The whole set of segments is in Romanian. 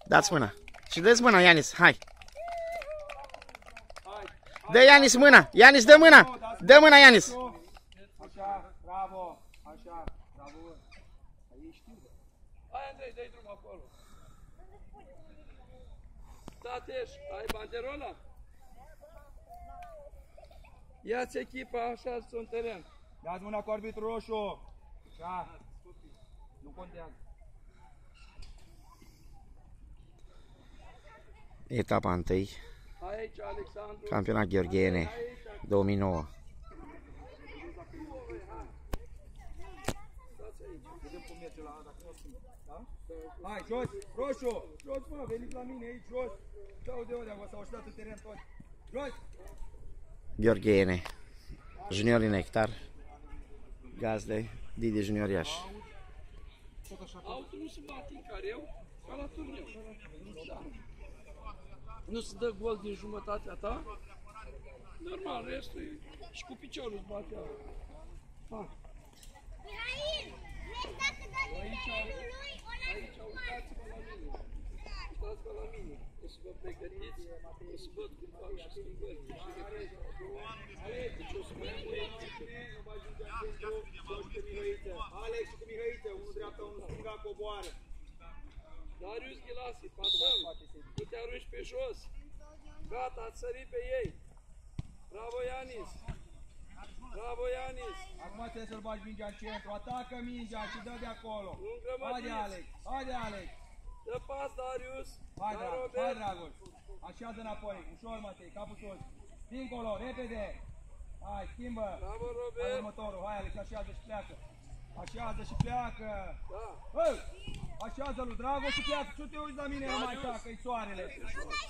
Dați mâna. Și dă-ți mâna, Ianis, hai. Dă Ianis mâna. Ianis, dă mâna. Dă mâna, Ianis. Așa, bravo. Așa, bravo. Aici știu. Hai, Andrei, dă-i drum acolo. Tateș, ai banderola? Ia-ți echipa, așa, în teren. Dați mâna cu arbitru roșu. Așa. Nu contează. Etapa 1. Aici, Alexandru. Campionat Gheorghene 2009. Vedem cum merge la dacă nu o schimb. Da? Hai, jos, roșu. Jos, mă, veniți la mine aici, jos. Dau de ori, s-au așteptat în teren toți. Jos. Gheorghene. Juniorii Nectar. Gazde Didi Junioriaș. Autul nu se bate în careu, ca la turneu. Da. Nu se dă gol din jumătatea ta? Normal, restul e și cu piciorul îți bate aia. Hai. Mihail, vezi dacă dă nivelul lui, o Uitați-vă la mine. Uitați-vă la mine. O să vă pregătiți, o să văd cum fac și schimbări. Deci o să vă Alex și cu Mihăiță, unul dreapta, unul stânga, coboară. Darius Ghilasi, pasăm. Nu te arunci pe jos. Gata, ați sărit pe ei. Bravo, Ianis. Bravo, Ianis. Acum trebuie să-l bagi mingea în centru. Atacă mingea și dă de acolo. Haide, Alex. Haide, Alex. Dă pas, Darius. Hai, Dragoș. Așează înapoi. Ușor, Matei, capul sus. Dincolo, repede. Hai, schimbă. Bravo, Robert. Hai, următorul. Hai, Alex, așează și pleacă. Așează și pleacă. Da. Hei! Așează lui Dragoș și pleacă. Ce te uiți la mine numai așa, că-i soarele.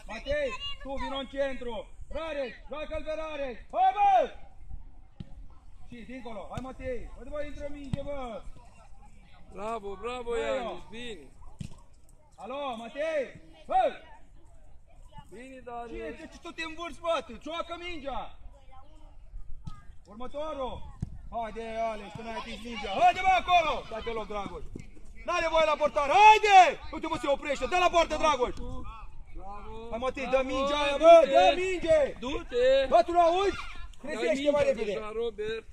Matei, tu vino în centru. Rareș, joacă-l pe Rareș. Hai, bă! Și dincolo. Hai, Matei. Uite, bă, intră minge, bă. Bravo, bravo, Ianis. Bine. Alo, Matei. Hei! Bine, Darius. Cine, ce tu te învârți, bă? Joacă mingea. Următorul. Haide, Alex, că n-ai atins mingea. Haide, bă, acolo. Stai pe loc, Dragoș. N-are voie la portar. Haide! Uite, bă, se oprește. Dă la poartă, Dragoș. Hai, Matei, dă mingea aia, bă, dă minge. Du-te. Bă, tu n-auzi? Trezește mai repede. Deja, Robert.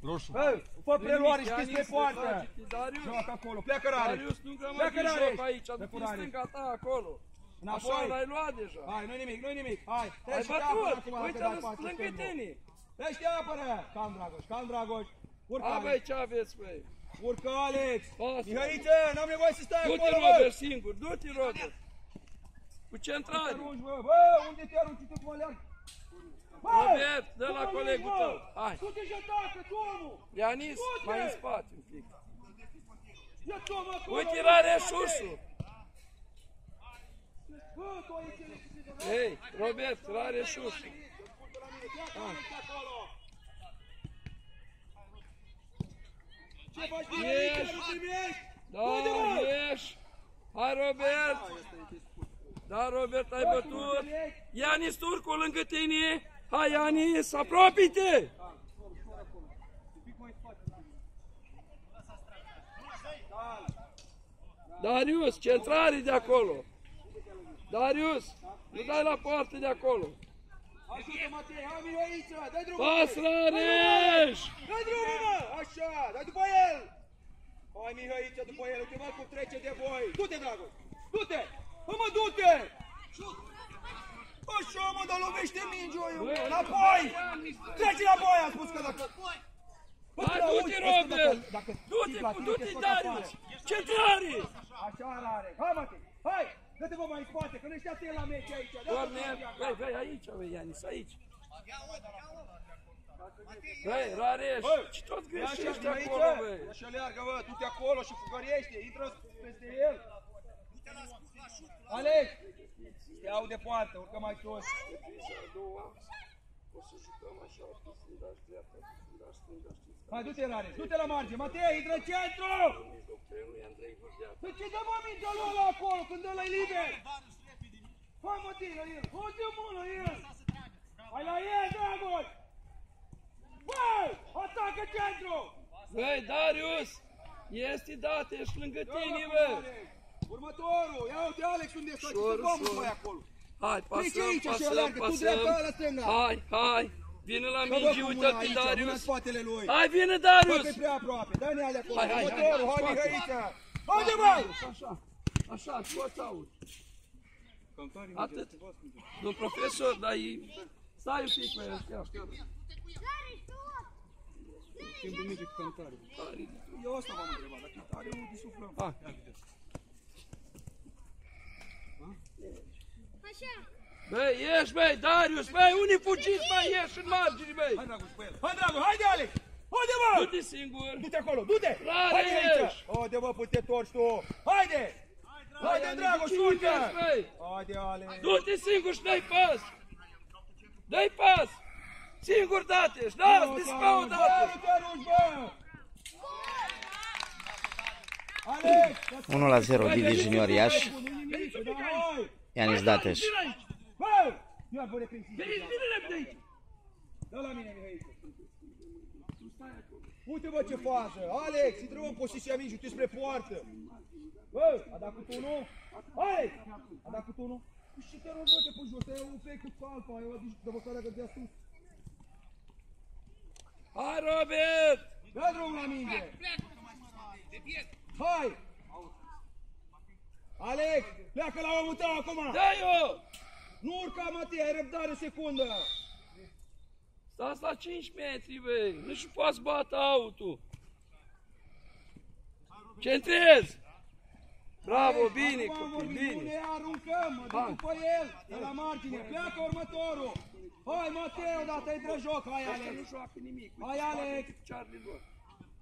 Roșu. Bă, fă preluare și pe poartă. Darius. Joacă acolo. Pleacă Rareș. Darius, nu grămă din joc aici. Du-te în stânga ta, acolo. Așa, l-ai luat deja. Hai, nu-i nimic, nu-i nimic. Hai, ai bătut. Uite-l lângă tine. Dă-și apără. Calm, Dragoș. Urcă, Alex. Băi, ce aveți, băi? Urcă, Alex. Mihăiță, n-am nevoie să stai acolo, bă. Du-te, Robert, singur. Du-te, Robert. Cu centrare. Bă, unde te arunci tu cum aleargă? Robert, dă la colegul tău. Hai. Du-te și atacă, omul. Ianis, mai în spate un pic. Ia-ți omul acolo. Uite, Rareșușul. Ei, Robert, Rareșușul. Ieși! Da, ieși! Hai, Robert! Da, Robert, ai bătut! Ianis Turcu lângă tine! Hai, Ianis, apropie-te! Darius, centrare de acolo! Darius, nu dai la poartă de acolo! Ajută, Matei, hai Mihăiță, dai drumul! Pas, Rareș! Dai drumul, mă! Așa, dai după el! Hai Mihăiță, după el, uite mă cum trece de voi! Du-te, Dragoș! Du-te! Bă, mă, du-te! Așa, mă, dar lovește mingea, eu! Înapoi! Trece înapoi, am spus că dacă... Hai, du-te, Robert! Du-te, Darius! Centrare! Așa, Rare! Hai, Matei! Hai! Dă-te, bă, mai în spate, că nu ești atent la meci aici! Băi, aici, băi, Ianis, aici! Băi, Rareș, ce tot greșești acolo, băi? Așa leargă, bă, du-te acolo și fugărește, intră peste el! Alex! Te iau de poartă, urcă mai sus! O să jucăm așa, stânga și dreapta, stânga și stânga, știți? Hai, du-te, Rareș, du-te la marge! Matei, intră în centru! Păi ce dă, mă, mingea lui ăla acolo, când ăla e liber? Hai, Matei, la el! Haide, mă, la el! Hai la el, Dragoș! Băi! Atacă centru! Băi, Darius! Este dat, ești lângă tine, bă! Următorul, ia uite Alex unde ești, Ușor, să vamos ușor. voi acolo. Hai, Trece aici pasăm, și pasăm, alergă, tu dreapta, pasăm. ăla stânga. Hai, vine la Să vă mingi, cu mâna uite-te aici, mâna în Darius. spatele lui. Hai, vine Bă, Darius. că-i prea aproape, dă-ne alea acolo. Hai, Următorul, hai scoate. Mihăiță. Haide, mai! Așa, scoți aur. Atât. Domn profesor, dar stai un pic pe el, Timpul merge cu cântare. Eu asta v-am întrebat, dacă are unul disuflăm. Așa. Băi, ieși, băi, Darius, băi, unii fugiți, băi, ieși în margini, băi. Hai, Dragoș, pe el. Hai, Dragoș, haide, Alex! Haide, mă! Du-te singur. Du-te acolo, du-te! Rare Haide aici! ești! Haide, bă, păi te torci tu! Haide! Haide, Dragoș, urcă! băi. Haide, Alex! Du-te singur și dă-i pas. Dă-i pas. Singur date-și, da, dispa o dată. Bă, nu te arunci, bă! Alex! 1-0 Divi Junior Iași, Da, hai! Ianis Dateș. Bă! Ia, bă, reprinzi! Vine repede aici. Dă la mine, Mihăiță! Uite, bă, ce fază! Alex, intră în poziția mingii, tu spre poartă! Bă, a dat cu tunul? Alex! A dat cu tunul? Și te rog, bă, te pui jos, e un fake cu alfa, e o dăbătoare de dea sus. Hai, Robert. Dă drumul la minge! Hai! Alex, pleacă la omul tău acum! Dă-i-o. Nu urca, Matei, ai răbdare, secundă! Stați la 5 metri, băi. Nu și poți bate autul. Centrez. Bravo, bine, acum copii, vorbim, nu bine. ne aruncăm, mă duc după el, de la margine, pleacă următorul! Hai, Matei, odată intră în joc, hai, Ăștia nu Alex! joacă nimic. Hai, Alex! Charlie lor.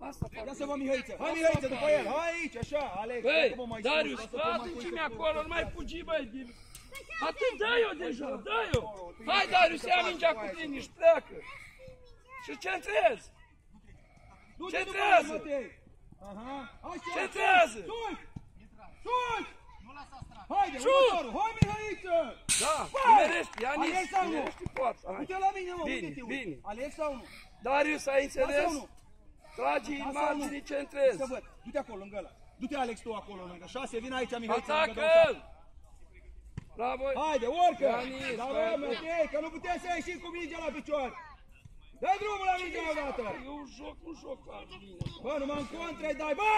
Asta fac. Ia să vă, Mihăiță! Hai, Mihăiță, după el! Hai aici, așa, Alex! Băi, pleacă, bă, mai sus, Darius, lasă pe Matei atunci-mi să acolo, nu mai fugi, băi. Atât, dă-i-o deja, dă-i-o. Hai, Darius, ia mingea cu tine și pleacă. Și centrez. Du-te după Centrează! el, Matei! Aha! Așa! Centrează! Sus! Sus! Haide, Șut! următorul! Hai, Mihăiță! Da, Bă! nimerești, Ianis, Alex sau nu? nimerești poarta. Hai. Uite la mine, mă, Bine, uite-te! bine. Alex sau nu? Darius, ai Da înțeles? sau nu? Tragi în margini, centrez. Să văd. Du-te acolo, lângă ăla. Du-te, Alex, tu acolo, lângă 6. Vin aici, Mihăiță. lângă Atacă-l! Bravo! Haide, urcă! Ianis, Da, băi, bă, Matei, că nu putem să ieșim cu mingea la picior. Dă drumul la mingea odată. Eu nu joc la mine. Bă, numai în contra îi dai. Bă!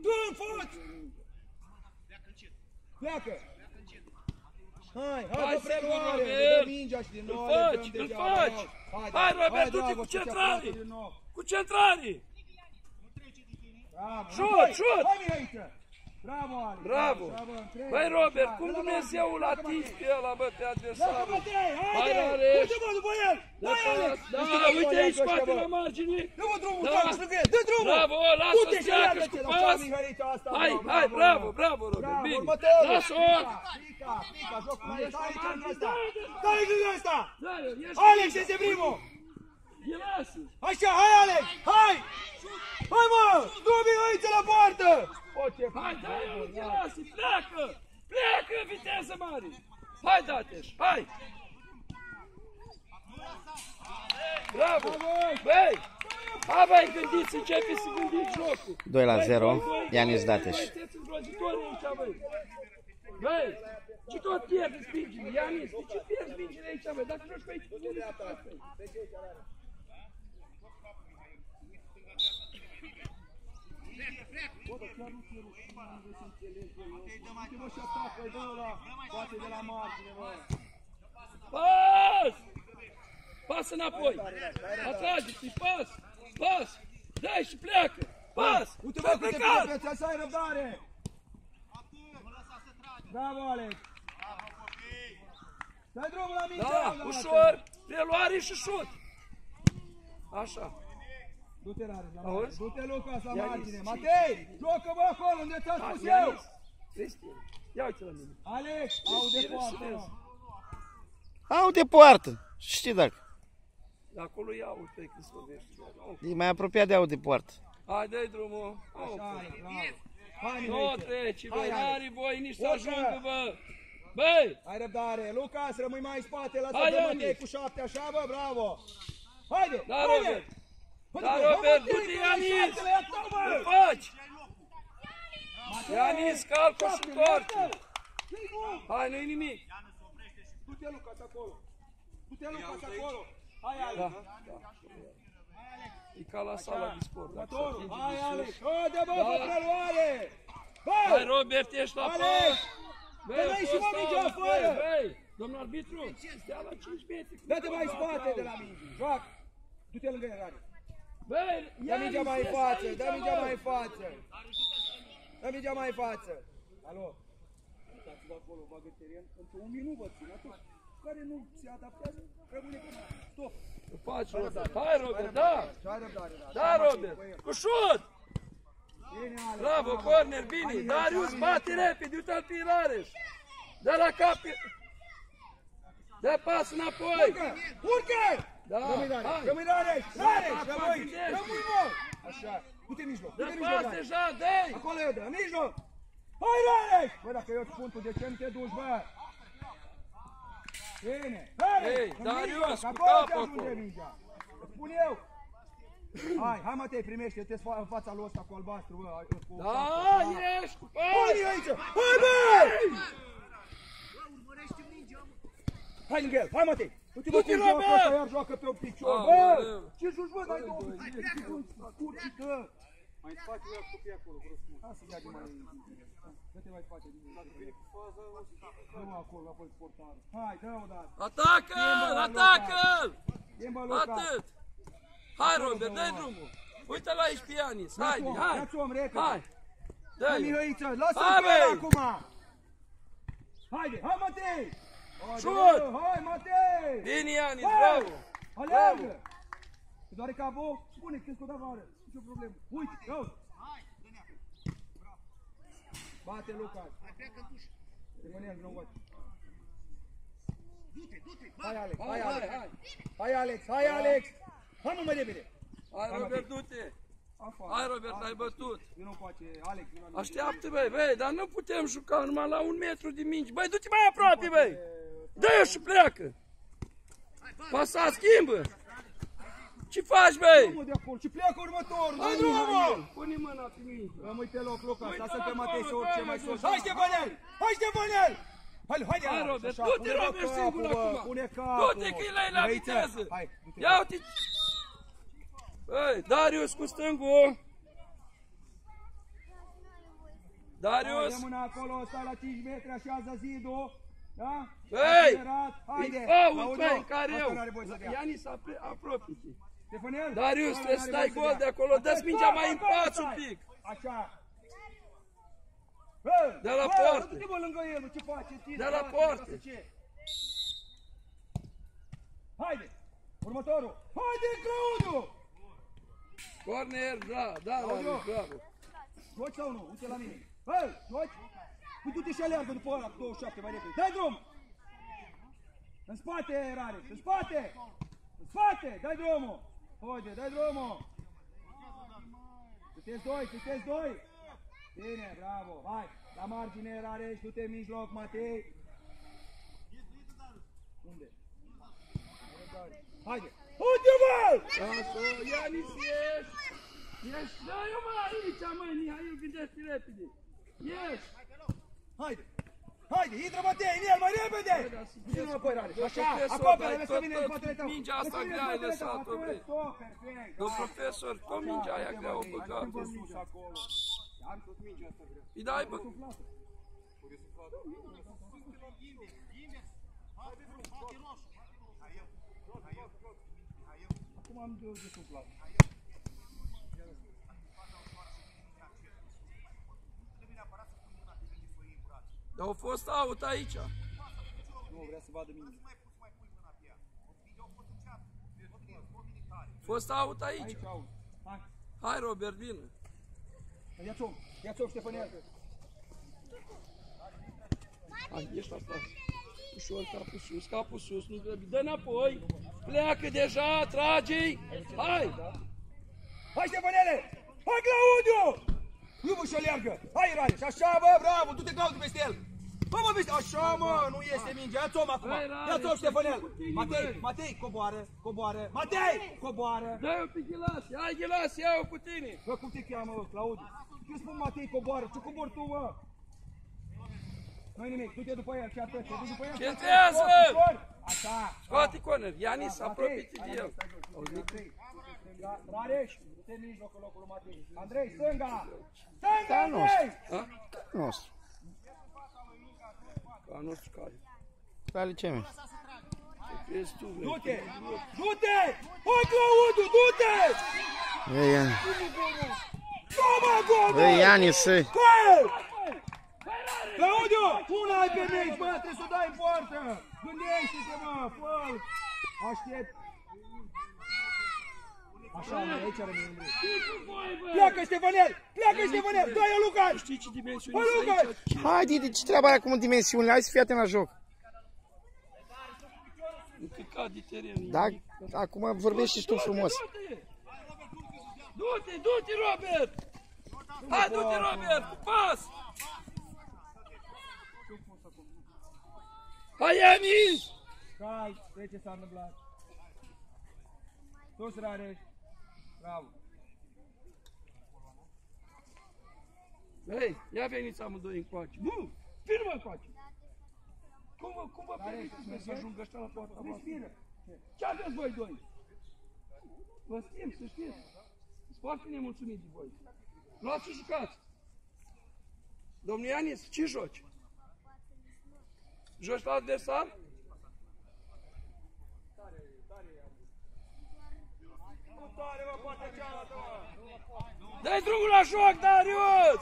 Tu îmi fugi! Pleacă! Hai, Hai, hai, sigur, preluare! Robert. Dă mingea și din nou. Îl faci, alergăm îl degeaba. faci. Haide, Hai, Robert, du-te Dragoș, cu te centrare. aproape din nou. Cu centrare! Bravo. Șut, Hai, șut. Hai, Mihăiță! Bravo, Alex! Bravo! Bravo, întreg. Băi, Robert, Hai, cum dă la Dumnezeul l-a Matei, atins pe ăla, bă, pe Lasă, adversarul? Matei, Hai, haide! Alex. Uite, bă, după el! Hai, Alex! Da, Nu știu dacă uite o ia aici, ăștia, spate bă. la margine. Dă-mă drumul, Da. Dragoș, lângă el! Dă drumul! Bravo, lasă-ți Du-te și treacă leagă-te, și cu lăsa pas. Mihăița asta, Hai, bravo, hai, bravo, bravo, Robert, Bravo, bine. următorul! Lasă-o! Pica, joc cu el, stai aici lângă ăsta! Da, Stai lângă ăsta! Da-i-o, ieși. Alex, este primul! E lasă. Așa, hai, Alex! Hai! Hai, mă! Du Mihăiță la poartă! O, ce Hai, dai-o, e lasă, pleacă. Pleacă, viteză mare. Hai, Dateș, hai. Bravo. Băi, hai, băi, gândiți, începe să gândiți jocul. 2-0 Ianis Dateș. Sunteți îngrozitori aici, băi. Băi, ce tot pierdeți mingile, Ianis? De ce pierzi mingile aici, băi? Dacă joci pe aici, tu nu Uite-mă și atacă, dă-l la poate de la margine, mă! Pas! Pas înapoi! Atrage-te, pas! Pas! Dai și pleacă! Pas! Uite, Ce-ai bă, câte plecat! pilețe, să ai răbdare! Bravo, Alex! Dai drumul la mingea, Da, odată. ușor! Preluare și șut! Așa! Du-te, Rare, la Auzi? margine. Du-te, Lucas, la Ianis, margine. și- Matei, joacă-mă acolo unde ți-am Hai, spus eu! Ianis! Respiră! Ia uite la mine! Alex, aude Respiră și foarte, vezi. mă. Au de poartă. Știi dacă. De acolo ia uite că se lovește. E mai apropiat de au de poartă. Hai, dă-i drumul! Așa e, bravo. Hai, Nu Mihăiță. treci, bă! Hai, Alex. N-are voie nici să Urcă. ajungă, bă! Băi! Hai răbdare, Lucas, rămâi mai în spate, lasă Hai, pe Ianis. Matei cu 7, așa, bă, bravo! Haide, Da, haide! Robert! Haide, Da, bă, Robert, Matei, du-te, că ai Ianis! 7, ia-ți-o, Ce bă! faci? Matei, Ianis, calcă și întoarce. Hai, nu-i nimic. Du-te, Lucas, acolo. Du-te, Lucas, acolo. Hai, Alex. Da, da. E ca la sala de sport. Următorul. Hai, Alex. Haide, bă, pe preluare. Hai, Robert, ești la Alex. pas. Dă-i și mă mingea afară. Băi, domnul arbitru, stea la 5 metri. Dă-te mai în spate de la minge. Joacă. Du-te lângă el, Alex. Băi, Dă mingea mai în față, dă mingea mai în față. Dă mingea mai în față. Alo. Uitați-vă acolo, bagă teren. Încă un minut vă țin, atât. Care nu se adaptează, rămâne cu stop. Faci, Robert. Hai, Robert, da. Hai răbdare, da. Da, Robert. Cu șut. Bine, Alex. Bravo, corner, bine. Darius, bate repede, uite-l pe Ilareș. Dă la cap. Dă pas înapoi. Urcă! Da, Rămâi, hai. rămâi, Rareș! Rareș, rămâi, mă! Așa, du-te în mijloc, Dă du-te în pas mijloc, Rareș. deja, dă-i. Acolo e, în mijloc! Hai, Rareș! Bă, dacă eu îți spun tu, de ce nu te duci, bă? Bine, Rareș! Ei, în Darius, mijloc, cu acolo capul te ajunge acolo. mingea. Îți spun eu. Hai, Matei, primește-te în fața lui ăsta cu albastru, bă. Cu Da, capul. ești cu Hai, pas. aici! Hai, bă! Hai lângă el, hai, Matei! Du-te, bă, Du-te, cum joacă Robert! ăsta, iar joacă pe un picior, bă! Aoleu. Ce joci, bă, dai două curcică! Mai spate eu cu pe acolo, vreau să spun. Lasă, ia de mai... Dă-te mai spate. Dă-mă acolo, apoi portarul. Hai, dă-o, dar. Atacă-l, atacă-l. Schimbă, Luca. Atât. Hai, Robert, dă-i drumul. Uite-l aici pe Ianis. Haide, hai. Ia-ți om, repede. Hai. Hai, Dă-i. Mihăiță, lasă-l Hai, pe el băi. acum! Haide, hai, Matei! Haide, Șut! bă, hai, Matei! Bine, Ianis, Hai! bravo. Aleargă! Te doare capul? Spune, că te-ai afară. Nici o problemă. Uite, ia uite. Bate, Lucas. Rămâne, nu văd. Hai, Alex, hai, Alex. Hai, Alex, hai, Alex. Hai, mă, mai repede. Hai, Robert, du-te. Afară. Hai, Robert, ai bătut. Eu nu face, Alex. Așteaptă, băi, dar nu putem juca numai la 1 metru de mingi. Băi, du-te mai aproape, băi. Dă-i și pleacă. Pasa, schimbă. Ce faci, băi? Mă, de acolo, și pleacă următorul. Hai, drumul. Pune mâna pe mine. Rămâi pe loc, Lucas. Uite Lasă-l pe acolo, Matei să urce mai sus. dă-i, Hai, Ștefanel! Hai, Ștefanel! Haide, Hai, Alex, Robert, așa, du-te, pune Robert, capul, singur bă, acum. Pune capul. Du-te, că e la Mihăiță, viteză. Hai, du-te. Ia uite. Băi, Darius cu stângul. Darius. Hai, mâna acolo, stai la 5 metri, așează zidul. Da? Băi! Haide! E fault, Laudu, băi, în care asta eu. n-are voie să dea. Ianis, apropie-te. Ștefanel? Darius, Ăla trebuie să n-are dai voie gol dea. de acolo. Dă-ți mingea mai în Acolo, față un stai. pic. Așa. Bă, De la bă, poartă. Du-te, bă, lângă el, ce face? De la poartă. Haide! Următorul! Haide, Claudiu! Corner, da, Audio. bravo. Joci sau nu? Uite la mine. Bă, joci? Păi du-te și aleargă după ăla cu 27 mai repede. Dai drum! În spate, Rareș, în spate! În spate! Dai drumul! Haide, dai drumul! Sunteți doi! Bine, bravo! Hai! La margine, Rareș, du-te în mijloc, Matei! Unde? Haide! Uite-mă! Lasă, Ianis, ești. Ești, dă-i-o mă aici, măi, Mihail, gândește repede. Ești. Haide! Haide, intră Matei, în el, mai repede! Du-te înapoi, Rareș, așa, acopere, vezi că vine în spatele tău! Mingea asta grea ai lăsat-o, bre. Perfect! Domn profesor, cu mingea aia grea o băgat. Îi dai, bă. Acum am desuflat. Dar a fost out aici. Nu, vrea să vadă mine. Fost out aici. Aici, auzi. Hai, Hai, Robert, vină. ia-ți om, Ștefanel. Hai, ești asta. Ușor, capul sus, nu grăbi. Dă înapoi. Pleacă deja, trage-i. Hai. Hai, Ștefanele! Hai, Claudiu! Nu vă și aleargă! Hai, Rareș, așa, bă, bravo, du-te, Claudiu, peste el! Bă, mă, peste, așa, mă, nu iese mingea, ia-ți om acum! Hai, Rareș, Ia-ți om, Ștefanel! cu tine, Matei, băi. Matei, coboară! Matei, coboară! Dă-i-o pe Ghilas, hai Ghilas, ia-o cu tine. Bă, cum te cheamă, Claudiu? Ce spun Matei, coboară? Ce cobor tu, mă? Nu-i nimic, du-te după el și atât. Te duci după el și atât. Centrează! Așa. Scoate corner. Ianis, apropie-te de el. Rareș, du-te în mijloc în locul lui Matei. Andrei, stânga! Stânga, Andrei! Ha? Nostru. Ca nostru care. Ale ce mi? Crezi tu, vrei. Du-te! Du-te! Hai, Claudiu, du-te! Ei, Ianis. Toma, Gogo! Ei, Ianis, ei. Claudiu, una ai pe meci, bă, trebuie să o dai în poartă! Gândește-te, mă, fă-l! Aștept! Așa, mă, aici rămâne Andrei. Pleacă, Ștefanel! Pleacă, Ștefanel! Dă-i-o, Lucas! Știi ce dimensiuni Hai, sunt Lucas! aici? Haide, de ce treaba aia cu dimensiunile? Hai să fii atent la joc. Încăcat de teren. Da, acum vorbești și tu frumos. Du-te, du-te, Robert! Hai, du-te, Robert, cu pas! Hai, Ianis! Cal, ce s-a întâmplat? Sus, Rareș. Bravo. Hei, ia veniți amândoi încoace. Nu! Vino-mă încoace! Cum vă permiteți să ajungă ăștia la poarta voastră? Ce aveți voi doi? Vă stim, să știți. Sunt foarte nemulțumit de voi. Luați și jucați. Domnul Ianis, ce joci? Joci la adversar? Dă-i drumul la joc, Darius!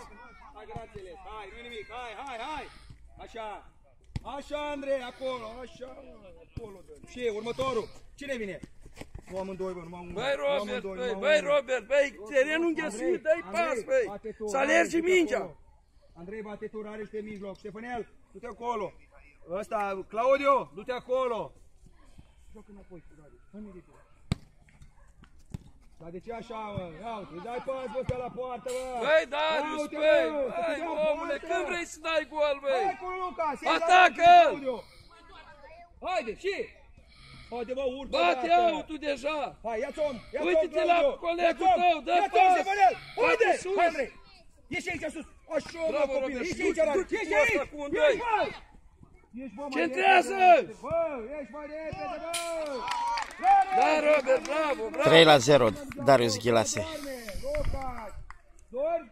Hai, grațiile, hai, nu-i nimic, hai! Așa, așa, Andrei, acolo, așa, acolo, dă. Și următorul, cine vine? Nu amândoi, bă, numai unul. Băi, Robert, terenul înghesuit, dă-i pas, băi! Să alergi mingea! Andrei, bate tu, Rareș pe mijloc, Ștefanel, du-te acolo. Ăsta, Claudiu, du-te acolo. Joc înapoi cu Rareș, hai mi ridică. Dar de ce așa, mă? Ia uite, îi dai pas, bă, pe la poartă, bă! Băi, Darius, băi, omule, când vrei să dai gol, băi? Hai cu Lucas! Atacă! Haide, și! Haide, bă, urcă! Bate autul deja! Hai, ia-ți om! Uite-te la colegul tău, dă pas! Haide! sus! Hai, Andrei! Ieși aici sus! Așa, mă, Bravo, copile! Robert, Ieși aici, Rareș! du-te Ieși cu asta aici! cu un doi. Ieși, bă! Ești, bă, mai Centrează! repede, bă! Ești mai repede, bă! Da, Robert, bravo, bravo! 3-0, Darius Ghilase. Lucas! Dormi?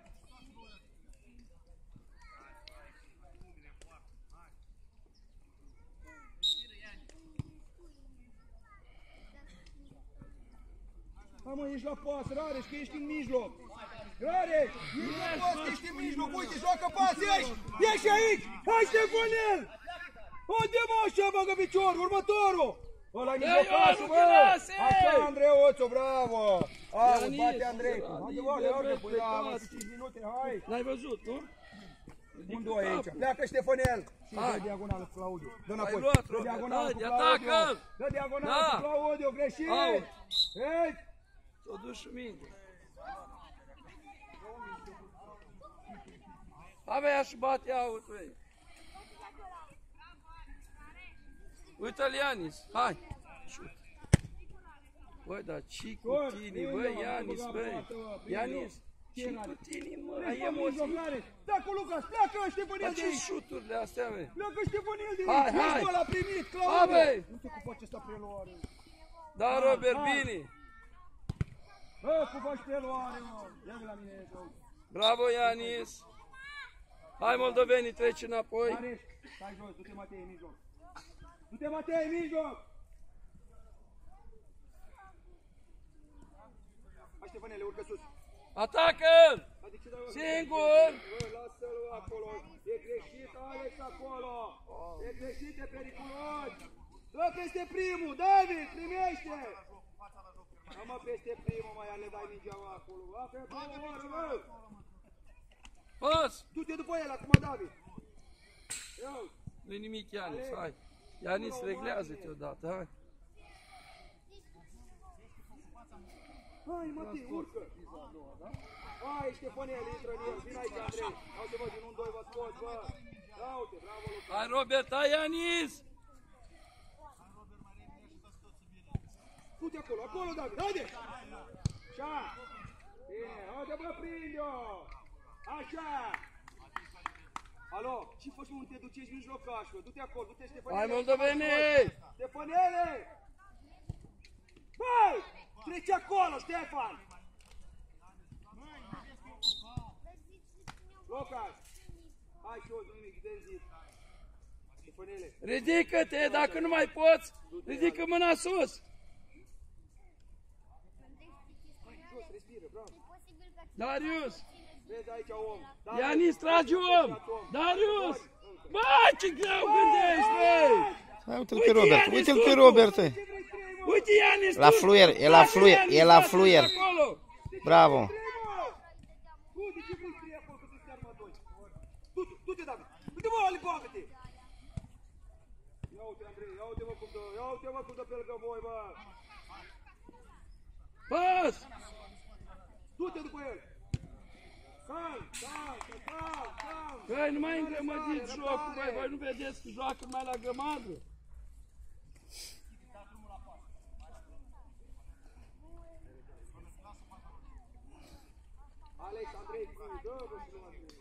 Hai, mă, ești la pas, Rareș, că ești în mijloc! Rareș, ești la pas, ești în mijloc! Uite, joacă pas, ieși! Ieși aici! Hai, Ștefanel! Haide, mă, așa, bagă piciorul, următorul! Ăla-i mijlocașul, bă! Așa, Andrei Oțu, bravo! Auzi, bate Andrei! Haide, bă, le-au pui la 5 minute, hai! L-ai văzut, nu? Un doi aici, pleacă Ștefanel! Și Hai. dă diagonală cu Claudiu, dă Ai înapoi! luat, Dă Robert, diagonală cu haide, Claudiu! atacă-l! Dă diagonală Da. cu Claudiu, greșit! Out. Hei! S-o duci și minte. Avea și bate out, băi. Uite-l, Ianis, hai! Șut. Băi, dar ce cu tine, băi, Ianis, băi! Ianis, ce cu tine, mă, ai emoții? Da, cu Lucas, pleacă Ștefanel Dar de ce aici! șuturile astea, băi? Pleacă Ștefanel de Hai, aici! hai. Ești, bă, l-a primit, Hai, Claudiu! băi! Nu știu cum face ăsta preluare! Da, Robert, hai. bine! Bă, cum faci preluare, mă! Ia-mi la mine, Claudiu! Bravo, Ianis! Hai, moldovenii, treci înapoi! Areș, stai jos, du-te Matei în mijloc! Du-te Matei în mijloc! Hai Ștefanele, urcă sus! Atacă-l! Hai, de ce dai, bă? Singur! Bă, lasă-l acolo! E greșit, Alex, acolo! E greșit, e periculos! Dă peste primul, David, primește! Dă mă peste primul, mai ale dai mingea acolo! Apă, bă! Pas! Du-te după el, acum, David! Ia-o! Nu-i nimic, Ianis, hai! Ianis, reglează-te odată, hai! Hai, Matei, urcă! Hai, Ștefanel, intră în el, vin aici, Andrei! Haide, bă, din 1-2 vă scot, bă! Ia uite, bravo, Lucas! Hai, Robert, hai, Ianis! Du-te acolo, acolo, David, haide! Așa! Bine, haide, bă, prinde-o! Așa! Alo, ce faci, mă, unde te duci, ești mijlocaș, mă? Du-te acolo, du-te, Ștefanele! Hai, Moldoveni! Ștefanele! Băi! Treci acolo, Ștefan! Locaș! Hai jos, nu nimic, de zi! Ștefanele! Ridică-te, dacă nu mai poți, ridică mâna sus! Jos, respiră, bravo! Darius! Vezi aici om! Ianis, trage om! Darius! Bă, ce greu gândești, băi! Hai, uite-l pe Robert, uite-l pe Robert. Uite, Ianis! La fluier, e la fluier, e la fluier. Bravo. Du-te, ce vrei scrie acolo, că se stea numai doi. Du-te, David! Uite, mă, Ali, bagă-te! Ia uite, Andrei, ia uite, mă, cum dă pe lângă voi, bă! Pas! Du-te după el! Calm! Băi, nu mai îngrămădiți jocul, băi, voi nu vedeți că joacă numai la grămadă? Alex, Andrei, dă-vă și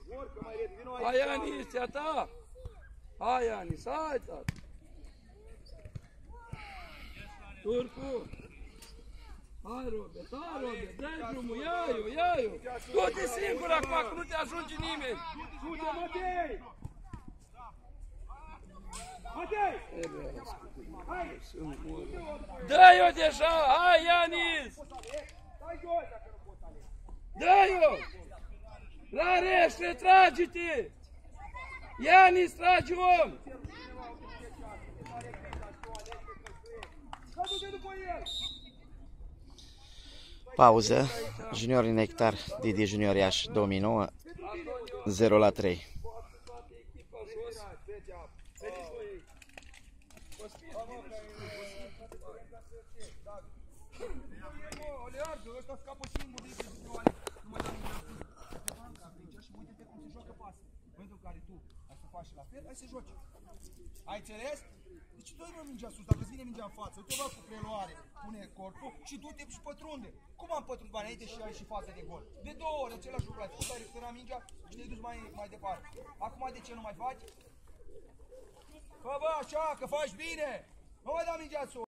nu urcă mai repede, vino aici! Hai, Ianis, e a ta! Hai, Ianis, hai, tată! Turcu! Hai, Robert, dai drumul, ia-i-o! Du-te singur acum, că nu te ajunge nimeni! Du-te, Matei! Matei! Hai! Dă-i-o deja! Hai, Ianis! Stai jos dacă nu poți alege! Dă-i-o! Rareș, retrage-te! Ianis, trage om! Du-te după el! Pauză. Juniorii Nectar, Didi Junior Iași 2009, 0-3. Oleardu, ăsta scapă singur de individuale. Nu mai dau nimic și uite-te cum se joacă pasă. Pentru care tu ai să faci la fel, ai să joci. Ai înțeles? Deci dă-i mă mingea sus, dacă îți vine mingea în față, uite-vă cu preluare, pune corpul și du-te și pătrunde. Cum am pătrund bani aici și ai și față de gol? De 2 ori același lucru, ai făcut, ai recuperat mingea și te-ai dus mai departe. Acum de ce nu mai faci? Fă bă așa, că faci bine! Nu mai da mingea sus!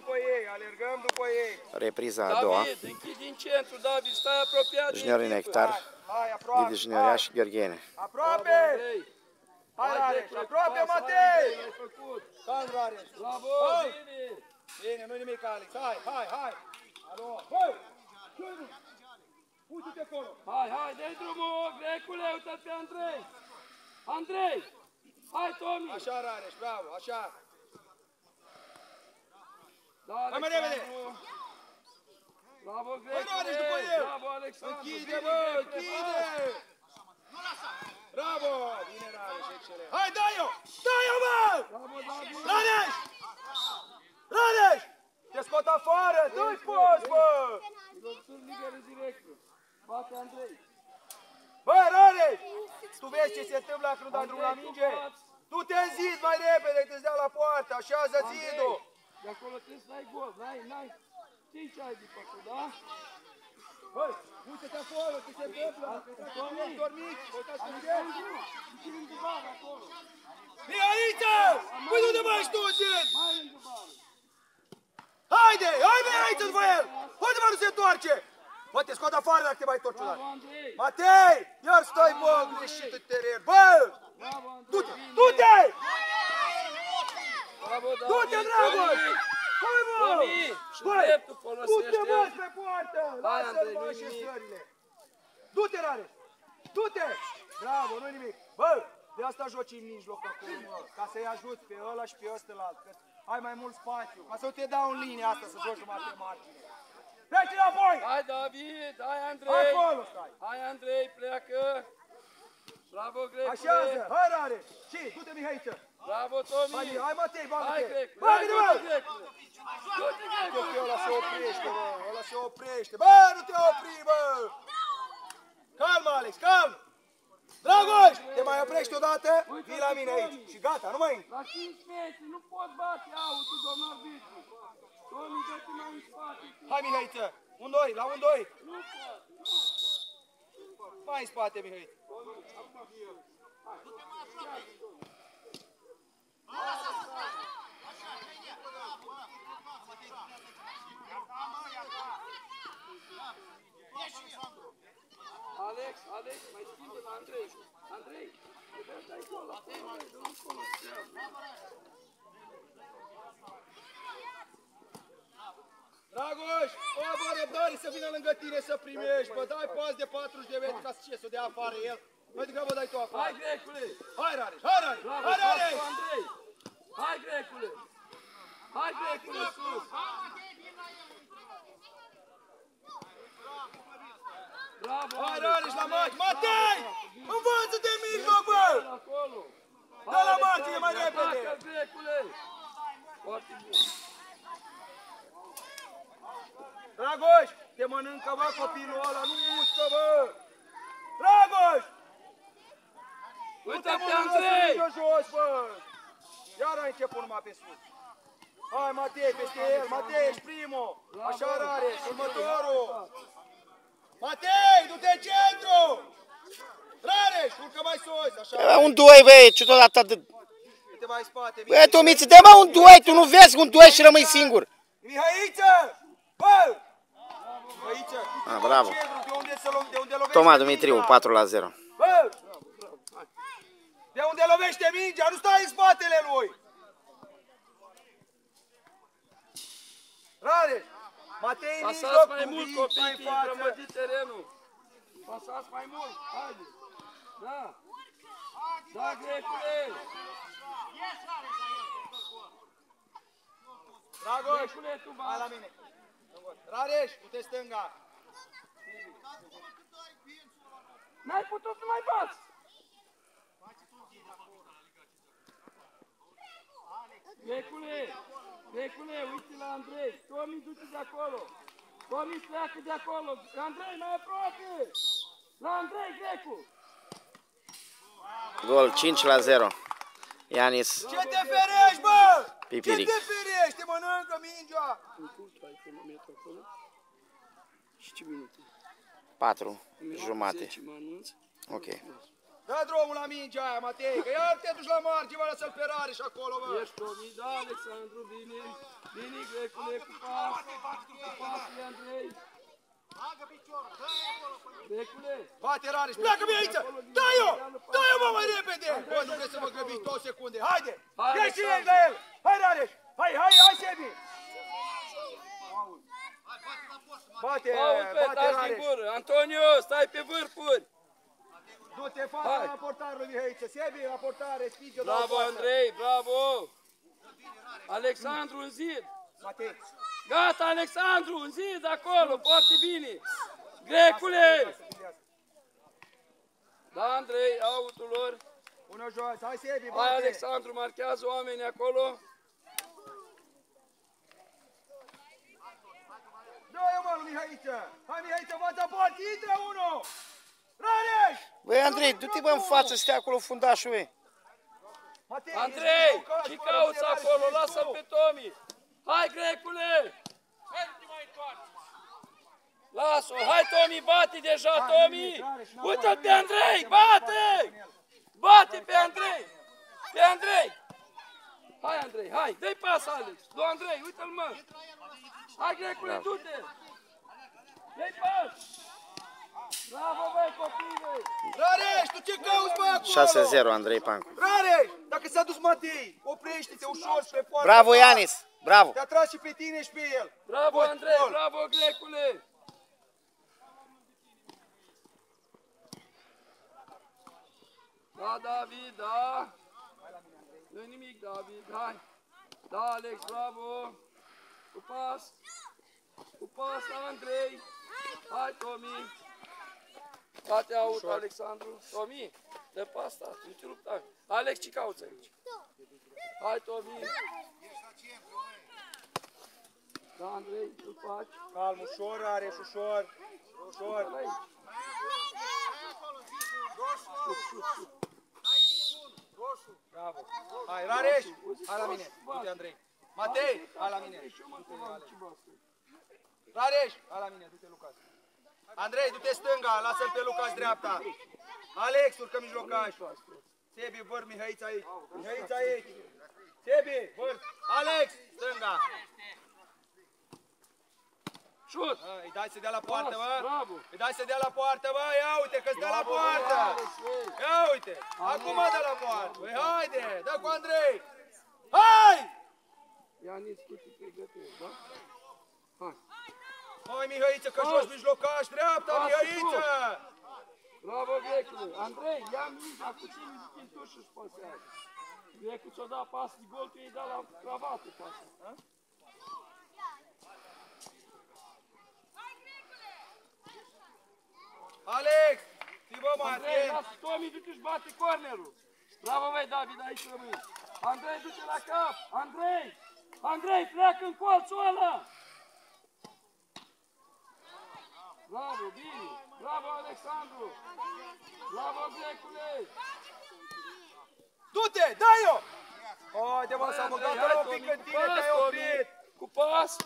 După ei, alergăm după ei! Repriza a doua. David, închid din centru, David, stai apropiat de Juniorii echipă. Nectar, Hai, aproape! Didi Junior Iași Gheorghene. Aproape! Hai, Rareș! Aproape, Matei! Calm, Rareș! Bravo, bine! Bine, nu-i nimic, Alex. Hai! Alo! Băi! Ce-i? Uite-te acolo! Hai, dă-i drumul, Grecule, uite-l pe Andrei! Andrei! Hai, Tomi! Așa, Rareș, bravo, așa! Da, Hai mai repede! Bravo, Hai, Rareș, după Grecule! el! Bravo, Alexandru! Închide, bă, închide! Bravo! Bine, Rareș, excelent! Hai, dai-o! Dai-o, bă! Bravo, David! Rareș! Rareș! Te scot afară! Dă-i post, bă! Lovituri libere directe. Bate Andrei. Bă, Rareș! Tu vezi ce se întâmplă când dai drumul la minge? Tu te înzizi mai repede, te-ți dea la poartă, așează zidul! De acolo trebuie să dai gol, n-ai 5 ai de făcut, da? Băi, uite-te acolo, ce se întâmplă! Dormiți, uitați cum e! E aici! Păi unde mai ești tu, zid? Haide, haide aici după el! Haide, mă, nu se întoarce! Bă, te scot afară dacă te mai întorci odată! Matei, iar stai, bă, greșit în teren, bă! Du-te, du-te! Du-te, Dragoș! Hai, mă! Băi, du-te, bă, pe poartă! Lasă-l, bă, și stările! Du-te, Rareș! Du-te! Bravo, nu-i nimic! Bă, de asta joci în mijloc acolo, mă, ca să-i ajuți pe ăla și pe ăstălalt, că ai mai mult spațiu, ca să te dau în linie asta să joci numai pe margine. Pleci înapoi! Hai, David! Hai, Andrei! Acolo stai! Hai, Andrei, pleacă! Bravo, Grecule! Așează! Hai, Rareș! Și, du-te, Mihaiță! Bravo, Tomi! Hai, Matei, bagă-te! Hai, Grecule! Bagă-te, bă! Du-te, Grecule! Ăla se oprește, bă! Ăla se oprește! Bă, nu te opri, bă! Calm, Alex, calm! Dragoș! Te mai oprești odată? Vii la mine aici și gata, nu mai intri! La 5 metri, nu pot bate, auzi, domnul arbitru! Tomi, dă-te mai în spate! Hai, Mihaiță! Un, doi, la un, doi! Nu pot, nu! Mai în spate, Mihai. Alex, mai schimbă la Andrei. Andrei, stai acolo, Dragoș, o avă răbdare să vină lângă tine să primești, bă, dai pas de 40 de metri ca să ce, să o dea afară el. Mai degrabă dai tu afară. Hai, Grecule! Hai, Rareș, hai, Rareș, Bravo, hai, Rareș! bravo, Andrei! Hai, Grecule! Hai, Grecule, sus! Bravo, Hai, Rareș, la margine! Matei! Învață de mijloc, bă! Acolo! Dă la margine mai repede! Atacă, Grecule! Foarte bun! Dragoș, te mănâncă, bă, copilul ăla, nu mușcă, bă! Dragoș! Uite pe Andrei! Nu te jos, bă! Iar ai început numai pe sus. Hai, Matei, peste el, Matei, ești primul! Așa, Rareș, următorul! Matei, du-te în centru! Rareș, urcă mai sus, așa! Un duoi, băi, ce tot atât de... Uite mai în spate, Băi, Tomiță, dă-mă un duoi, tu nu vezi un duoi și rămâi singur. Mihaiță! Bă! Mihaiță! Ah, bravo. De unde lovește Toma Dumitriu, mingea? 4-0. Bă! De unde lovește mingea, nu stai în spatele lui! Rareș! Matei în mijloc, Pasați mai tu mult, vii copii, mai în că față. îngrămădit terenul! Pasați mai mult, haide! Da! Da, Grecule! Dragoș, Grecule, tu hai la mine. Rareș, du-te stânga. N-ai putut să mai bați! Grecule, uite la Andrei! Tomi, du-te de acolo! Tomi, pleacă de acolo! Andrei, mai aproape! La Andrei, Grecu! Gol 5-0. Ianis Ce te ferești, bă? Pipiric. Ce te ferești? Te mănâncă mingea. Și ce minute? 4 jumate. 10 mă anunț. Ok. Dă drumul la mingea aia, Matei, că iar te duci la margine, mă lăsă-l pe Rareș acolo, bă. Ești Tomi, da, Alexandru, bine! Bine, Grecule, cu pas! Cu pas, Andrei! Grecule! Bate Rareș, pleacă mie aici! Dă-i-o! Dă-i-o, mă, mai repede! Bă, nu vreți să mă grăbiți 2 secunde, haide! Ieși la el! Hai, Rareș! Hai, Sebi! Bate, Paul, pe, bate taci din Rareș! gură! Antonio, stai pe vârfuri! Du-te fața la portarul Mihaiță, Sebi, la portare, spinge-o, dă-o Bravo, față. Andrei, bravo! Alexandru, în zid! Matei, Gata, Alexandru, în zid, acolo, foarte bine! Grecule! Da, Andrei, autul lor. pune-o jos, hai Sebi, Hai, bate! Alexandru, marchează oamenii acolo. Dă-i-o, mă, lui Mihaiță! Hai, Mihaiță, fața porții, intră unul! Rareș! Băi, Andrei, du-te, bă, în față, stai acolo fundașul, băi. Matei, Andrei, ești blocat, ce fără cauți putere, acolo? ești Lasă-l tu. pe Tomi. Hai, Grecule! Lasă-o, hai, Tomi, bate deja, Tomi! Uite-l pe Andrei, bate! Bate pe Andrei! Pe Andrei! Hai, Andrei, hai, dă-i pas, Alex! Du, Andrei, uite-l, mă! Hai, Grecule, du-te! Dă-i pas! Bravo, băi, copii, băi! Rareș, tu ce cauți, bă, acolo? 6-0, Andrei Pancu. Rareș, dacă s-a dus Matei, oprește-te ușor spre poartă. Bravo, Ianis! Bravo! Te-a tras și pe tine și pe el. Bravo, Gol, Andrei, gol. bravo, Grecule! Da, David, da! Nu-i nimic, David, hai! Da, Alex, bravo! Cu pas! Cu pas la Andrei! Hai, Tomi! Bate aut, Alexandru! Tomi, dă pas, tată, nu te lupta! Alex, ce cauți aici? Hai, Tomi! Da, Andrei, tu faci? Calm, ușor, Rareș, ușor. Ușor. Aici! Bravo. Hai, Rareș, hai la mine. Du-te, Andrei. Matei, hai la mine. Du-te, Alex. Rareș, hai la mine, du-te, Lucas. Andrei, du-te stânga, lasă-l pe Lucas dreapta. Alex, urcă mijlocaș. Sebi, văr, Mihăiț aici. Mihăiț aici. Sebi, văr. Alex, stânga. Șut! Îi dai să dea la poartă, bă. Bravo! Îi dai să dea la poartă, bă. Ia uite că-ți dă la poartă. Ia uite. Acum dă la poartă. Băi, haide, dă cu Andrei. Hai! Ianis, cât te pregătești, da? Hai! Hai, Mihăiță, că joci mijlocaș, dreapta, Mihăiță! Bravo, Grecule! Andrei, ia mingea cu tine din tu și-și pasează. Grecul ți-o da pas de gol, tu i-ai dat la cravată pasă. Alex! Fii bă, Andrei, Martin! lasă Tomi, du-te și bate cornerul. Bravo, băi, David, aici rămâi. Andrei, du-te la cap! Andrei! Andrei, pleacă în colțul ăla! Bravo, bine! Bravo, Alexandru! Bravo, Grecule! Du-te, dai-o! Haide, mă, s-a băgat un pic în tine, te-ai oprit! Cu pas!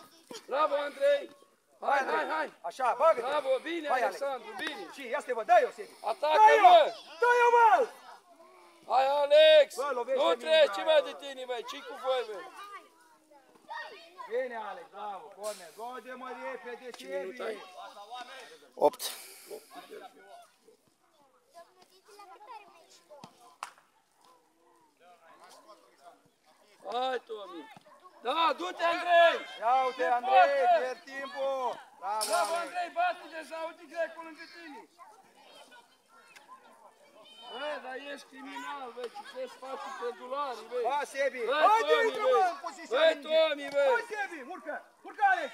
Bravo, Andrei! Hai, hai, hai! Așa, bagă-te! Bravo, bine, Hai, Alexandru, bine! Și ia să te văd, dai-o, Sebi! Atacă, Dai-o! mă! Dai-o, mă! Hai, Alex! Bă, lovește Nu trece, mingea. mă, de tine, băi! Ce-i cu voi, băi? Bine, Alex, bravo, corner! Gode, mă, repede, minut ai? Sebi! 8. Hai, Tomi! Da, du-te, Andrei! Ia uite, Se Andrei, poate! pierd timpul! Bravo, Bravo, Alex! Andrei, bate deja, uite Grecul lângă tine! Bă, dar ești criminal, băi, ce trebuie să faci cu pedularii, băi! Ba, Sebi! Băi, Haide, Tomi, intră, băi! mă, în poziția Băi, mingii. Tomi, băi! Hai, Sebi, urcă! Urcă, Alex!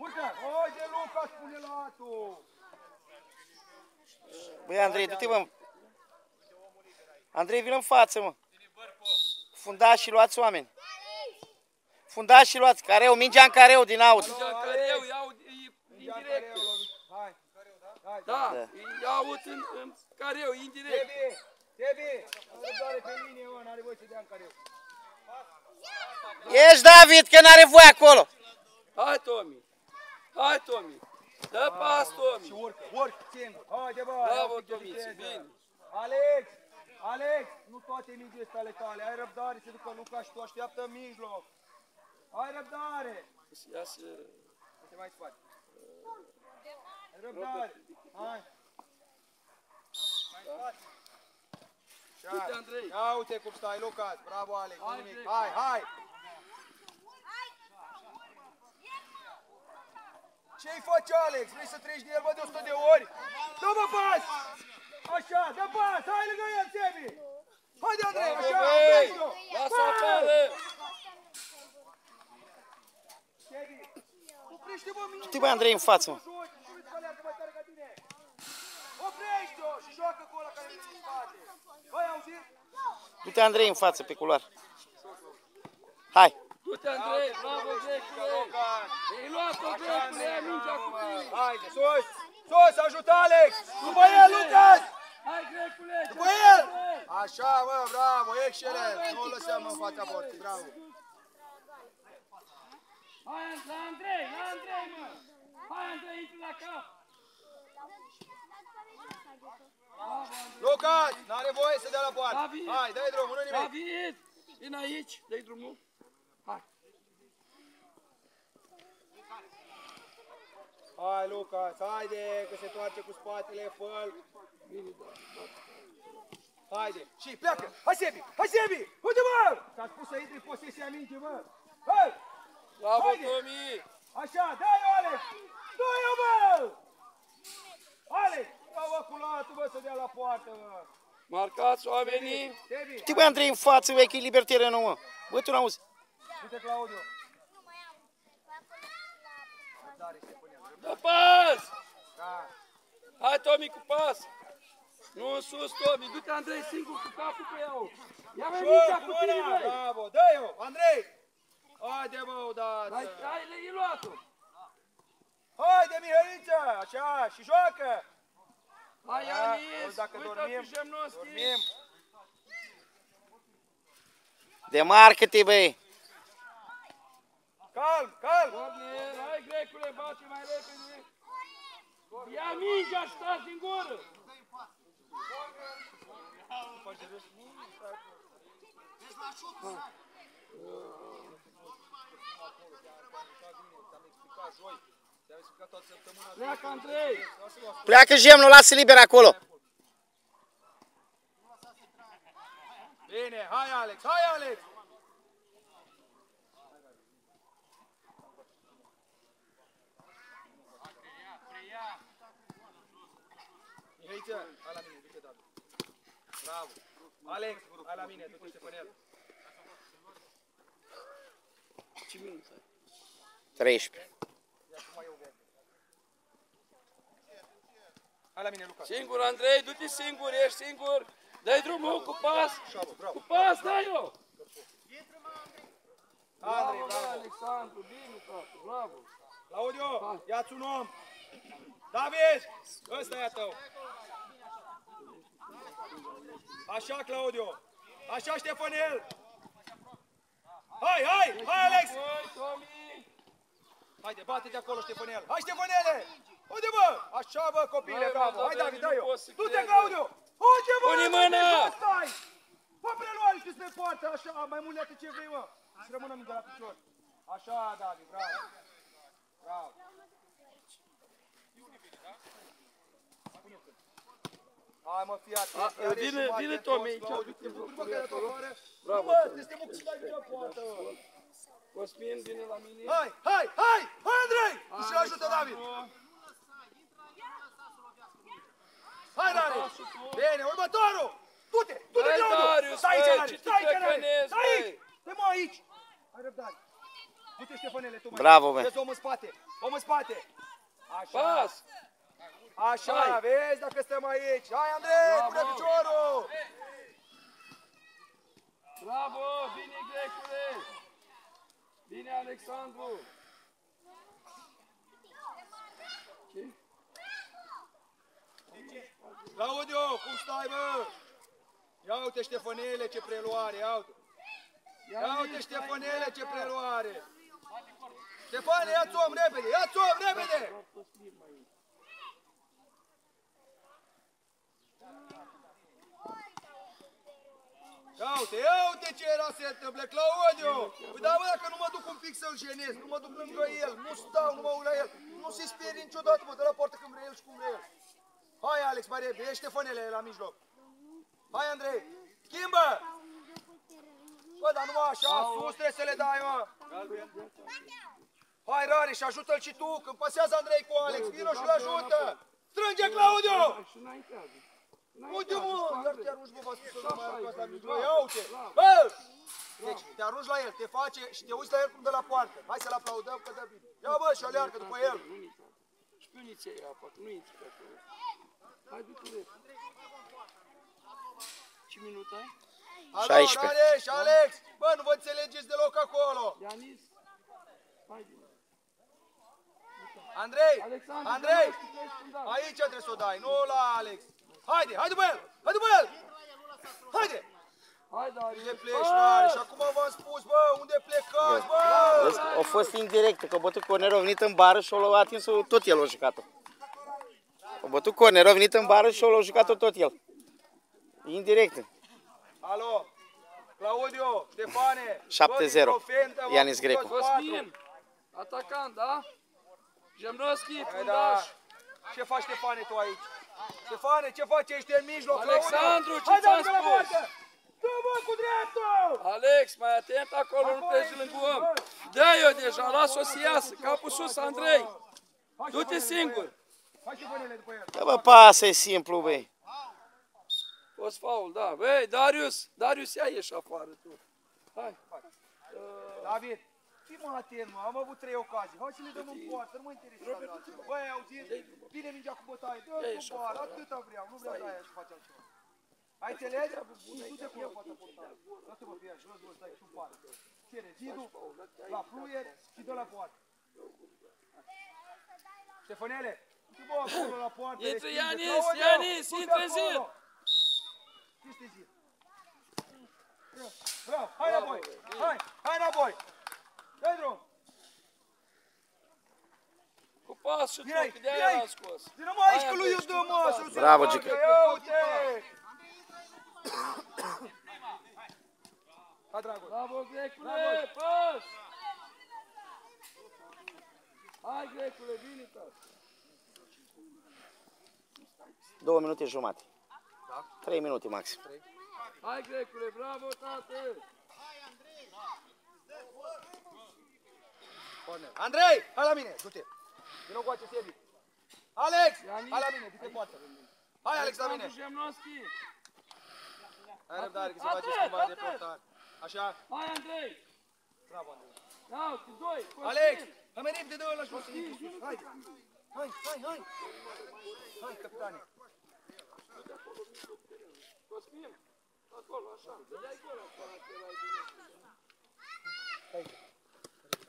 Urcă! Haide, Luca, spune la atul! Băi, Andrei, du-te, mă. Andrei, vină în față, mă. Fundași și luați oameni. Fundași și luați. Careu, mingea în careu din aut. Mingea în careu, iau indirect. Hai, hai, Da, iau în careu, indirect. Sebi, Sebi, răbdare pe linie, mă, n-are voie să dea în careu. Ești, David, că n-are voie acolo. Hai, Tomi! Hai, Tomi! Dă pas, Și Tomi! urcă, urcă, singur. Haide, bă, Bravo, ia uite, Tomici, viteză. bine! Alex, Alex, nu toate mingile astea ale tale. Ai răbdare, se ducă Luca și tu așteaptă în mijloc. Ai răbdare. Ia să... Uite mai spate. Ai răbdare. Hai. Du-te, Andrei! Ia uite cum stai, Lucas. Bravo, Alex. Hai, Nimic. Greg. Hai, hai. Ce-i faci, Alex? Vrei să treci de el, bă, de 100 de ori? Dă-mă pas! Așa, dă pas! Hai lângă el, Sebi! Haide, Andrei, așa, Băi, oprește-o! lasă afară! Sebi, oprește-mă mingea! Du-te, băi, Andrei, în față, mă. Oprește-o și joacă cu ăla care vine în spate! Băi, auzit? Du-te, Andrei, în față, pe culoar. Hai. Du-te, Andrei! Bravo, Grecule! Ei luat-o, Grecule! Ia mingea cu tine! Haide, sus! Sus, ajută Alex! După el, Lucas! Hai, Grecule! După el! Așa, mă, bravo, excelent! Nu o lăsăm în fața porții, bravo! Hai, la Andrei! La Andrei, mă! Hai, Andrei, intri la cap! Lucas, n-are voie să dea la poartă! David! Hai, dă-i drumul, nu nimic! David! Vino aici, dă-i drumul! Hai! Hai, Lucas, haide, că se toarce cu spatele, fă-l! Haide, și pleacă! Hai, Sebi! Hai, Sebi! Uite, mă! S-a spus să intri în posesia mingii, mă! Hai! Bravo, Haide! Tomi! Așa, dai-o, Alex! Dai-o, mă! Alex! Ia-o cu latul, bă, să dea la poartă, mă! Marcați oamenii! Sebi! Du-te, băi, Andrei, în față, băi, că e liber terenul, mă. Bă, tu n-auzi. Uite, Claudiu! Dă pas! Da! Hai, Tomi, cu pas! Nu în sus, Tomi! Du-te, Andrei, singur cu capul pe ea! Ia mai mingea cu tine, mâna! băi! Bravo! Dă-i-o! Andrei! Haide, bă, odată! Hai, i luat-o! Haide, Mihăiță! Așa, și joacă! Hai, Da, Ianis! dacă Uite-l dormim, pe Jemnoschi! dormim! Demarcă-te, băi. Calm, calm! Corner! Hai, Grecule, bate mai repede! Ia mingea și stați din gură! Pleacă, Andrei! Pleacă gemnul, lasă liber acolo. Bine, hai Alex, hai Alex! Mihaiță, hai la mine, du-te, David. Bravo. Alex, hai la mine, du-te, Ștefanel. Ce minți ai? 13. Hai la mine, Luca. Singur, Andrei, du-te singur, ești singur! Dai drumul cu pas! Cu pas, dai-o! Andrei, Bravo, bravo. Alexandru, bine, tată, bravo! Claudiu, ia-ți un om. David, ăsta e a tău. Așa, Claudiu. Așa, Ștefanel. Hai, hai, hai, Alex. Hai, Tomi! Haide, bate-te acolo, Ștefanel. Hai, Ștefanele. Unde, bă? Așa, bă, copile, Băi, bravo. bă, Hai, dar David, nu dai-o. pot să Du-te, cred, Claudiu. Unde, bă? Pune Unde mâna! stai? Fă preluare și spre poartă, așa, mai mult de atât ce vrei, mă. Și rămână mingea la picior. Așa, David, bravo. Bravo. Hai, mă, fii atent. Vine Tomi aici. Bravo, mă, te stai să dai mingea poartă. Cosmin, vine la mine. Hai, hai, hai! Hai, Andrei! Și-l ajută, David! Hai, Darius! Bine, următorul! Du-te! Du-te, Hai, Claudiu! Darius, Stai aici, băi, Darius! ce Stai te aici, Darius! căcanezi, Stai aici! băi! Stai, mă, aici! Hai răbdare! Du-te, Ștefanele, tu mai. Bravo, băi. Vezi om în spate! Om în spate! Așa! Pas! Așa, Hai. vezi dacă stăm aici! Hai, Andrei, Bravo. pune piciorul! Bravo! Bine, Grecule! Bine, Alexandru! Ce? Claudiu, cum stai, bă? Ia uite, Ștefanele, ce preluare, ia uite! Ia uite, Ștefanele, ce preluare! Ștefane, ia-ți om, repede! Ia-ți om, repede! Ia uite ce era se întâmplă, Claudiu! Păi da, bă, dacă nu mă duc un pic să-l jenez, nu mă duc lângă el, nu stau, nu mă uit la el, nu se sperie niciodată, mă dă la poartă când vrea el și cum vrea el. Hai, Alex, mai repede, e Ștefanele la mijloc. Hai, Andrei, schimbă! Bă, dar numai așa, sus trebuie să le dai, mă! Hai, Rareș, ajută-l și tu, când pasează Andrei cu Alex, vino și-l ajută! Strânge, Claudiu! Și înaintează. Uite, mă, dar te arunci, bă, v-a spus să nu mai aruncați la mijloc. Ia uite! Bravo. Bă! Deci, te arunci la el, te face și te uiți la el cum dă la poartă. Hai să-l aplaudăm că dă bine. Ia, bă, și aleargă după el. Și pe uniția e apa, nu intri pe acolo. Hai, du-te repede. Ce minut ai? Alo, 16. Rareș, Alex! Bă, nu vă înțelegeți deloc acolo. Ianis? Hai, bine. Andrei! Alexandru, Andrei! te mai scundai. Aici trebuie să o dai, nu la Alex. Haide, hai după el! Hai după el! Haide! Hai, Darius. Unde pleci, Rareș? Acum v-am spus, bă, unde plecați, bă? Vezi, a fost indirectă, că a bătut cornerul, a venit în bară și l-a atins-o tot el, a jucat-o. A bătut cornerul, a venit în bară și l-a jucat-o tot el. Indirectă. Alo! Claudiu, Ștefane! 7-0. Ianis Grecu. Cosmin, atacant, da? Jemnoschi, Da. fundaș. Ce faci, Ștefane, tu aici? Ștefane, ce faci? Ești în mijloc, Alexandru, Claudiu? ce Hai, ți-am dă-l la spus? poartă! Dă-mă cu dreptul! Alex, mai atent acolo, nu pleci lângă om. Dă-i-o deja, las-o să iasă. Capul sus, Andrei. Hai, Du-te Ștefanele, singur. după el. Hai, Ștefanele, după el. Da, bă, pasă, e simplu, băi. Poți faul, da. Băi, Darius, ia ieși afară tu. Hai. David, fii mă atent, mă, am avut 3 ocazii. Hai să le dăm în poartă, nu mă interesează altceva. Băi, auziți? Vine mingea cu bătaie, dă-l cu bară, atâta vreau, nu vreau să aia și face altceva. Ai înțeles? Du-te cu el, poate portară. Lasă-mă pe ea și lasă-mă stai și un par. Cere zidul, la fluier și dă la poartă. Ștefanele, du-te bă acolo la poartă. Intră, respinge. Ianis, Claudiu, Ianis, du-te intră în acolo. zid. Este zid. Bravo, hai înapoi, hai înapoi. Dai drum. Cu pas și tu, Vino aici, că de-aia vino aici. l-am scos. Vino mă aici Hai, că lui Andrei, îți dă mă, să se Bravo, facă, Gică. ia uite! Hai, Dragoș. Bravo, Grecule, pas! Hai, Grecule, vine, tată. 2 minute jumate. 3 minute maxim. Hai, Grecule, bravo, tată! Andrei, hai la mine, du-te. Vino cu acest Sebi. Alex, Iani. hai la mine, du-te poate. Hai, Alex, la mine. Alexandru Jemnoschi. Hai răbdare, că se face schimbare de portar. Așa, Hai, Andrei! bravo, Andrei. Ia, cu doi, Cosmin! Alex, hai mai repede, dă-l la jos, hai. Hai, hai, hai. Hai, capitane. Cosmin! Acolo, așa. Dă-i gol acolo, că era bine.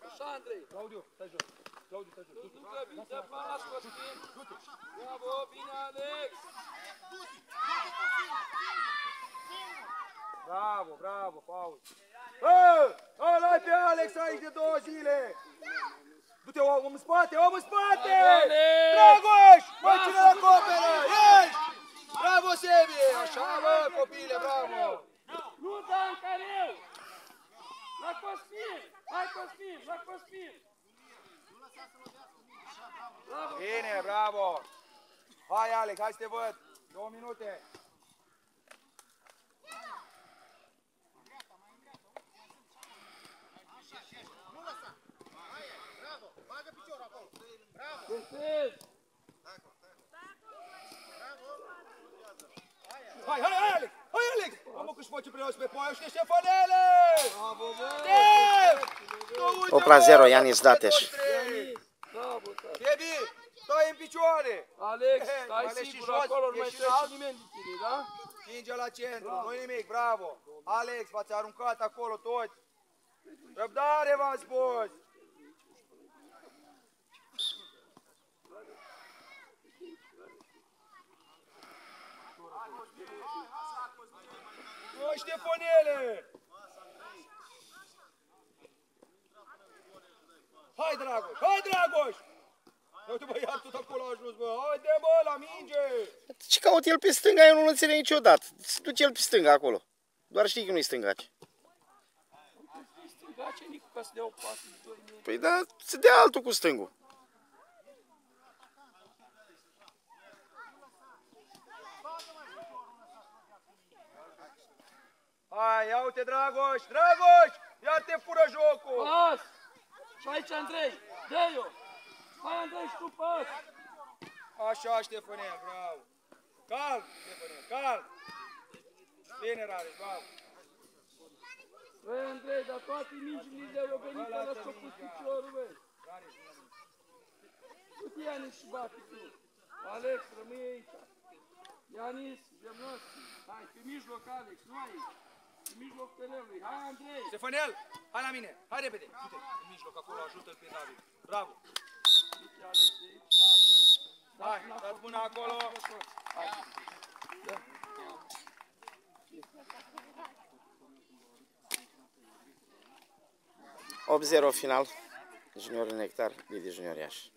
Așa, Andrei. Claudiu, stai jos. Claudiu, stai jos. Du-te, du-te, pas, Cosmin! Bravo, bine, Alex! Bravo, bravo, Paul. Ăla pe Alex aici de 2 zile. Du-te, om în spate, om în spate! Alex! Dragoș! Mă, cine la coperă? Ești! Bravo, Sebi! Așa, bă, copile, bravo! Nu da în careu! La Cosmin! Hai, Cosmin! La Cosmin! Bravo! Bine, bravo! Hai, Alex, hai să te văd! 2 minute! Găsesc! Hai, hai, hai, Alex! Hai, Alex! Mamă, că-și face preos pe poaia și Ștefanele! Bravo, bă! Opt la 0, Ianis Dateș. Bravo, tată! Sebi, stai în picioare! Alex, Mai stai ales și sigur jos, acolo, nu mai ești trece înalt. nimeni de tine, da? Mingea la centru, nu-i nimic, bravo! Alex, v-ați aruncat acolo toți! Răbdare v-am spus! Bă, Ștefanele! Hai, Dragoș! Hai, Dragoș! Uite, bă, iar tot acolo a ajuns, bă! Haide, bă, la minge! Ce caută el pe stânga? Eu nu-l înțeleg niciodată. Se duce el pe stânga acolo. Doar știi că nu-i stângaci. Stângace, Nicu, ca să dea o pasă de 2 minute. Păi da, se dea altul cu stângul. Hai, ia uite, Dragoș! Dragoș! Ia te fură jocul! Pas! Și aici, Andrei, dă-i-o! Hai, Andrei, și tu pas! Așa, Ștefanel, bravo! Calm, Ștefanel, calm! Bine, Rareș, bravo! Băi, Andrei, dar toate mingile de-au venit la scopul piciorul, băi! Du-te, Ianis, și bate tu! Alex, rămâi aici! Ianis, Jemnoschi, hai, pe mijloc, Alex, nu aici! Pe mijloc terenului, hai, Andrei! Ștefanel, hai la mine! Hai repede! Du-te, în mijloc, acolo, ajută-l pe David! Bravo! Uite, Alex, de aici, pasă! Hai, dați mâna acolo! Hai! Da. 8-0 final. Junior Nectar, Didi Junior Iași.